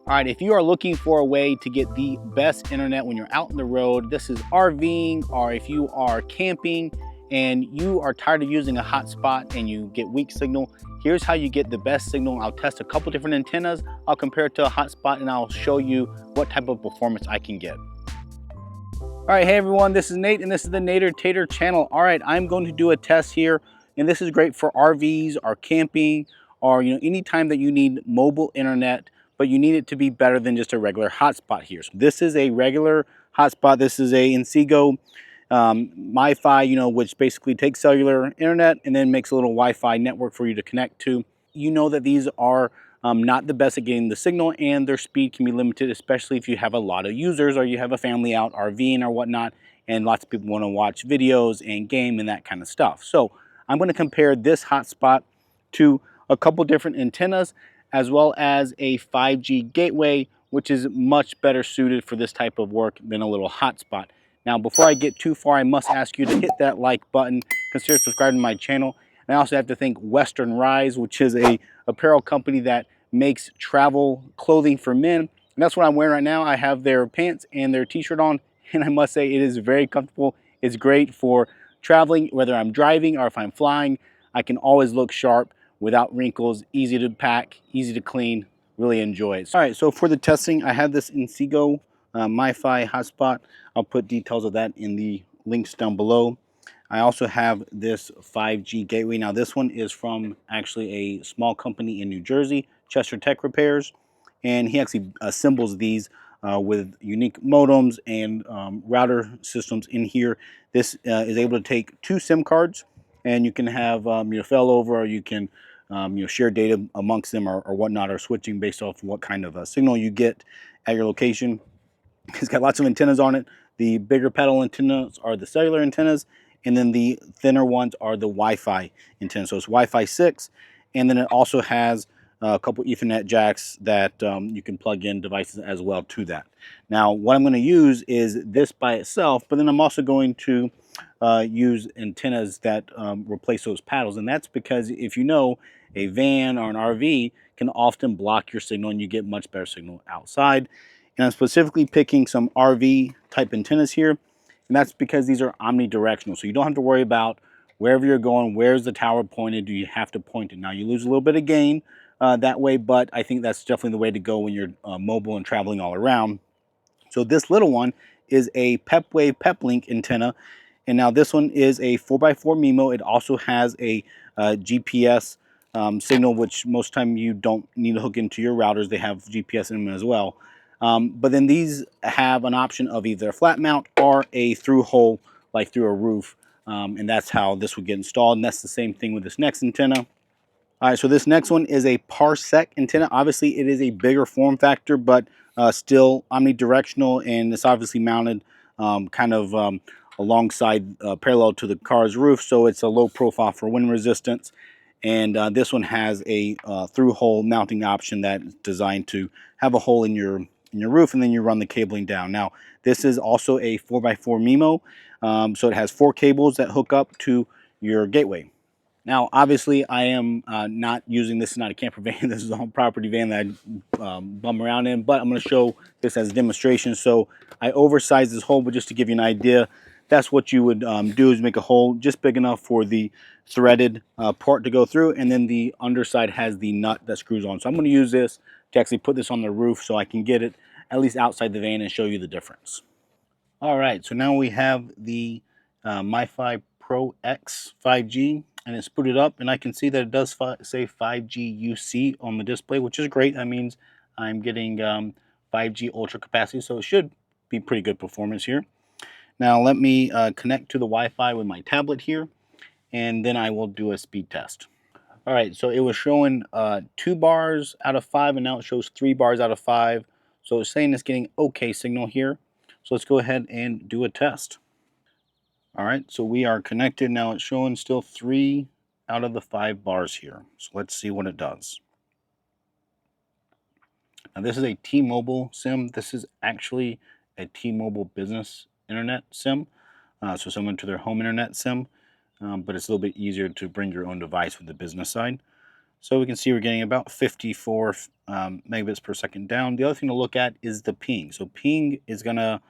All right, if you are looking for a way to get the best internet when you're out on the road, this is RVing, or if you are camping and you are tired of using a hotspot and you get weak signal, here's how you get the best signal. I'll test a couple different antennas, I'll compare it to a hotspot, and I'll show you what type of performance I can get. All right, hey everyone, this is Nate and this is the Nader Tater channel. All right, I'm going to do a test here, and this is great for RVs or camping, or anytime that you need mobile internet, but you need it to be better than just a regular hotspot here. So this is a regular hotspot. This is a Inseego MiFi, which basically takes cellular internet and then makes a little Wi-Fi network for you to connect to. You know that these are not the best at getting the signal, and their speed can be limited, especially if you have a lot of users or you have a family out RVing or whatnot, and lots of people want to watch videos and game and that kind of stuff. So I'm going to compare this hotspot to a couple different antennas, as well as a 5G gateway, which is much better suited for this type of work than a little hotspot. Now, before I get too far, I must ask you to hit that like button, consider subscribing to my channel. And I also have to thank Western Rise, which is a apparel company that makes travel clothing for men. And that's what I'm wearing right now. I have their pants and their t-shirt on, and I must say it is very comfortable. It's great for traveling, whether I'm driving or if I'm flying. I can always look sharp without wrinkles, easy to pack, easy to clean, really enjoy it. All right, so for the testing, I have this Inseego MiFi hotspot. I'll put details of that in the links down below. I also have this 5G gateway. Now this one is from actually a small company in New Jersey, Chester Tech Repairs, and he actually assembles these with unique modems and router systems in here. This is able to take 2 SIM cards, and you can have failover, or you can share data amongst them or whatnot, or switching based off what kind of signal you get at your location. It's got lots of antennas on it. The bigger pedal antennas are the cellular antennas, and then the thinner ones are the Wi-Fi antennas. So it's Wi-Fi 6, and then it also has a couple Ethernet jacks that you can plug in devices as well to that. Now, what I'm going to use is this by itself, but then I'm also going to use antennas that replace those paddles, and that's because if you know, a van or an RV can often block your signal, and you get much better signal outside. And I'm specifically picking some RV type antennas here, and that's because these are omnidirectional. So you don't have to worry about wherever you're going, where's the tower pointed, do you have to point it. Now you lose a little bit of gain that way, but I think that's definitely the way to go when you're mobile and traveling all around. So this little one is a Peplink antenna, and now this one is a 4x4 MIMO. It also has a GPS signal, which most time you don't need to hook into your routers. They have GPS in them as well. But then these have an option of either a flat mount or a through hole, like through a roof, and that's how this would get installed. And that's the same thing with this next antenna. All right, so this next one is a Parsec antenna. Obviously, it is a bigger form factor, but still omnidirectional, and it's obviously mounted alongside, parallel to the car's roof, so it's a low profile for wind resistance. And this one has a through-hole mounting option that's designed to have a hole in your roof, and then you run the cabling down. Now, this is also a 4x4 MIMO, so it has 4 cables that hook up to your gateway. Now, obviously, I am not using this. Is not a camper van. This is a home property van that I bum around in, but I'm going to show this as a demonstration. So I oversized this hole, but just to give you an idea, that's what you would do, is make a hole just big enough for the threaded part to go through, and then the underside has the nut that screws on. So I'm going to use this to actually put this on the roof so I can get it at least outside the van and show you the difference. All right, so now we have the MiFi Pro X 5G, and it's booted up, and I can see that it does say 5G UC on the display, which is great. That means I'm getting 5G ultra capacity, so it should be pretty good performance here. Now let me connect to the Wi-Fi with my tablet here, and then I will do a speed test. All right, so it was showing 2 bars out of 5, and now it shows 3 bars out of 5. So it's saying it's getting okay signal here. So let's go ahead and do a test. All right, so we are connected. Now it's showing still 3 out of the 5 bars here. So let's see what it does. Now this is a T-Mobile SIM. This is actually a T-Mobile business internet SIM. So similar to their home internet SIM, but it's a little bit easier to bring your own device with the business side. So we can see we're getting about 54 megabits per second down. The other thing to look at is the ping. So ping is going to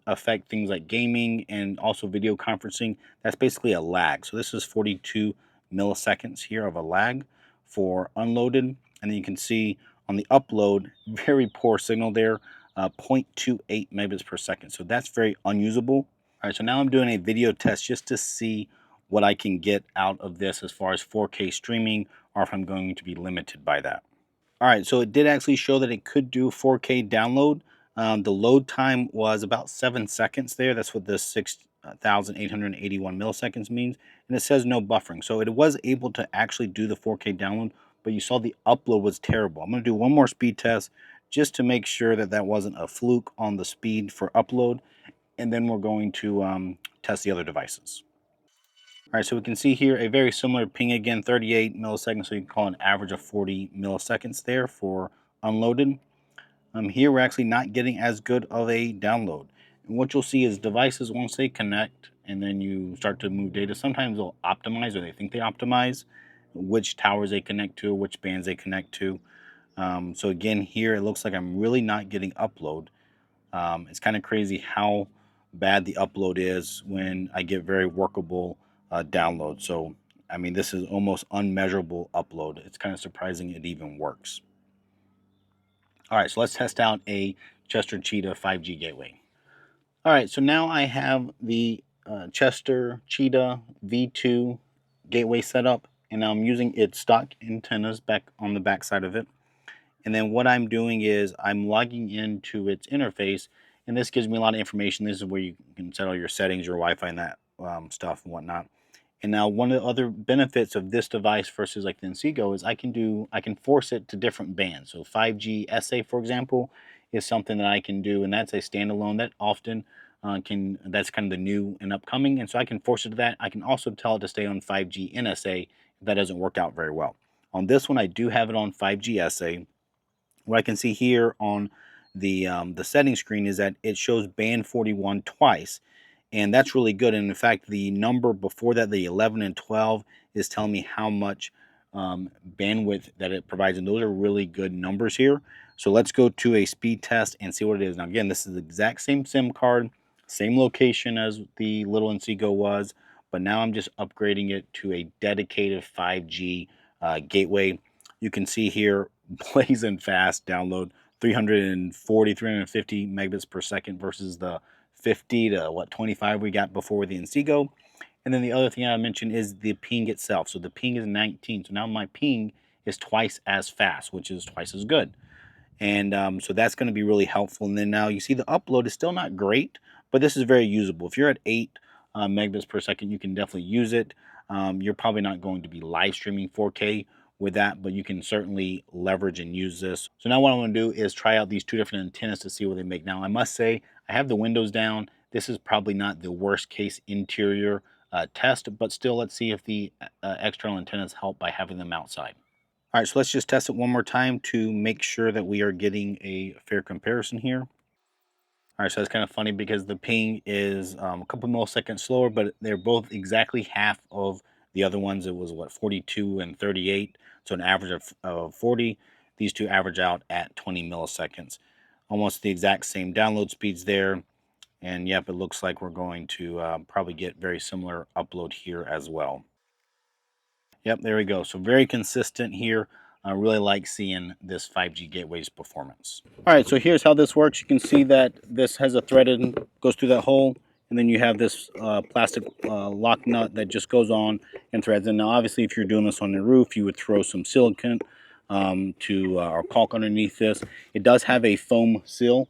affect things like gaming and also video conferencing. That's basically a lag. So this is 42 milliseconds here of a lag for unloaded. And then you can see on the upload, very poor signal there, 0.28 megabits per second. So that's very unusable. All right, so now I'm doing a video test just to see what I can get out of this as far as 4K streaming, or if I'm going to be limited by that. All right, so it did actually show that it could do 4K download. The load time was about 7 seconds there. That's what the 6,881 milliseconds means. And it says no buffering. So it was able to actually do the 4K download, but you saw the upload was terrible. I'm going to do one more speed test just to make sure that that wasn't a fluke on the speed for upload. And then we're going to test the other devices. All right, so we can see here a very similar ping again, 38 milliseconds, so you can call an average of 40 milliseconds there for unloaded. Here we're actually not getting as good of a download. And what you'll see is devices, once they connect and then you start to move data, sometimes they'll optimize, or they think they optimize, which towers they connect to, which bands they connect to. So again, here it looks like I'm really not getting upload. It's kind of crazy how bad the upload is when I get very workable download. So, I mean, this is almost unmeasurable upload. It's kind of surprising it even works. All right, so let's test out a Chester Cheetah 5G gateway. All right, so now I have the Chester Cheetah V2 gateway set up, and I'm using its stock antennas back on the back side of it. And then what I'm doing is I'm logging into its interface, and this gives me a lot of information. This is where you can set all your settings, your Wi-Fi, and that stuff and whatnot. And now one of the other benefits of this device versus like the Inseego is I can force it to different bands. So 5G SA, for example, is something that I can do, and that's a standalone that often that's kind of the new and upcoming. And so I can force it to that. I can also tell it to stay on 5G NSA if that doesn't work out very well. On this one, I do have it on 5G SA. What I can see here on the settings screen is that it shows band 41 twice, and that's really good. And in fact, the number before that, the 11 and 12, is telling me how much bandwidth that it provides, and those are really good numbers here. So let's go to a speed test and see what it is. Now again, this is the exact same SIM card, same location as the little Inseego was, but now I'm just upgrading it to a dedicated 5G gateway. You can see here blazing fast download, 340, 350 megabits per second versus the 50 to 25 we got before the Inseego. And then the other thing I mentioned is the ping itself. So the ping is 19. So now my ping is twice as fast, which is twice as good. And so that's going to be really helpful. And then now you see the upload is still not great, but this is very usable. If you're at 8 megabits per second, you can definitely use it. You're probably not going to be live streaming 4K with that, but you can certainly leverage and use this. So now what I want to do is try out these two different antennas to see what they make. Now I must say I have the windows down. This is probably not the worst case interior test, but still let's see if the external antennas help by having them outside. All right, so let's just test it one more time to make sure that we are getting a fair comparison here. All right, so it's kind of funny because the ping is a couple milliseconds slower, but they're both exactly half of the other ones. It was what, 42 and 38, so an average of 40. These two average out at 20 milliseconds. Almost the exact same download speeds there. And yep, it looks like we're going to probably get very similar upload here as well. Yep, there we go. So very consistent here. I really like seeing this 5G gateway's performance. All right, so here's how this works. You can see that this has a threaded, goes through that hole, and then you have this plastic lock nut that just goes on and threads. And now obviously if you're doing this on the roof, you would throw some silicone or caulk underneath this. It does have a foam seal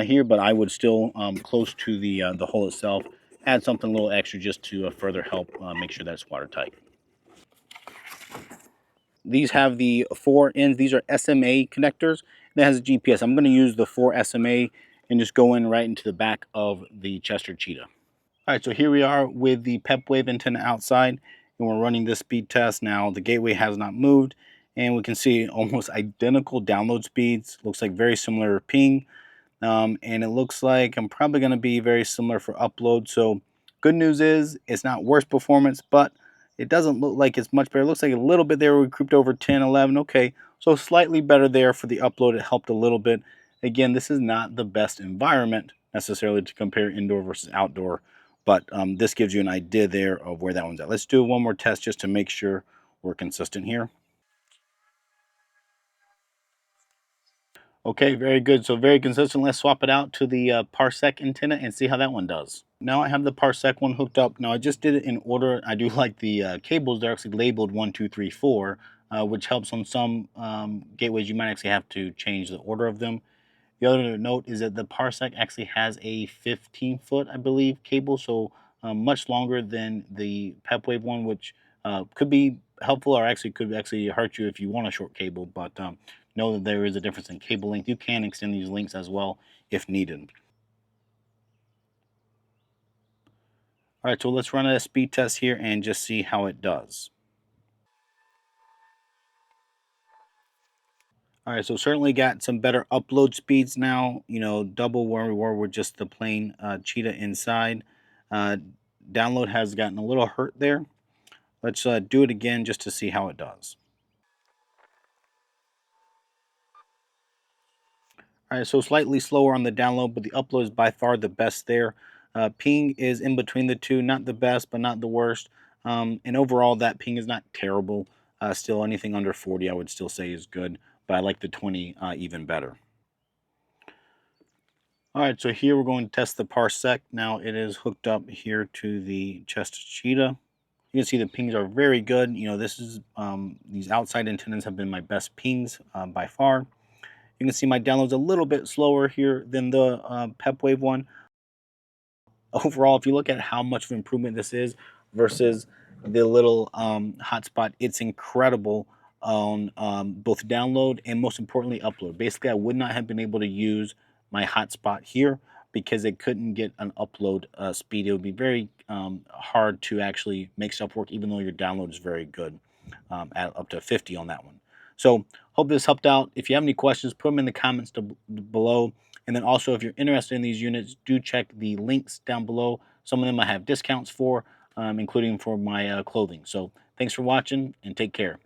here, but I would still, close to the hole itself, add something a little extra just to further help make sure that it's watertight. These have the 4 ends. These are SMA connectors. That has a GPS. I'm going to use the 4 SMA and just go in right into the back of the Chester Cheetah. All right, so here we are with the PepWave antenna outside, and we're running this speed test. Now the gateway has not moved, and we can see almost identical download speeds. Looks like very similar ping, and it looks like I'm probably going to be very similar for upload. So good news is it's not worse performance, but It doesn't look like it's much better. It looks like a little bit there. We creeped over 10, 11. Okay, so slightly better there for the upload. It helped a little bit. Again, this is not the best environment necessarily to compare indoor versus outdoor, but this gives you an idea there of where that one's at. Let's do one more test just to make sure we're consistent here. Okay, very good. So very consistent. Let's swap it out to the Parsec antenna and see how that one does. Now I have the Parsec one hooked up. Now I just did it in order. I do like the cables. They're actually labeled 1, 2, 3, 4, which helps on some gateways. You might actually have to change the order of them. The other note is that the Parsec actually has a 15-foot, I believe, cable, so much longer than the PepWave one, which could be helpful or actually could actually hurt you if you want a short cable. But know that there is a difference in cable length. You can extend these links as well if needed. All right, so let's run a speed test here and just see how it does. All right, so certainly got some better upload speeds now. You know, double where we were with just the plain Cheetah inside. Uh, Download has gotten a little hurt there. Let's do it again just to see how it does. All right, so slightly slower on the download, but the upload is by far the best there. Ping is in between the two, not the best, but not the worst. And overall, that ping is not terrible. Still, anything under 40, I would still say is good, but I like the 20 even better. All right, so here we're going to test the Parsec. Now it is hooked up here to the chest Cheetah. You can see the pings are very good. You know, this is these outside antennas have been my best pings by far. You can see my download's a little bit slower here than the PepWave one. Overall, if you look at how much of an improvement this is versus the little hotspot, it's incredible on both download and most importantly upload. Basically, I would not have been able to use my hotspot here because it couldn't get an upload speed. It would be very hard to actually make stuff work, even though your download is very good at up to 50 on that one. So hope this helped out. If you have any questions, put them in the comments below. And then also, if you're interested in these units, do check the links down below. Some of them I have discounts for, including for my clothing. So thanks for watching and take care.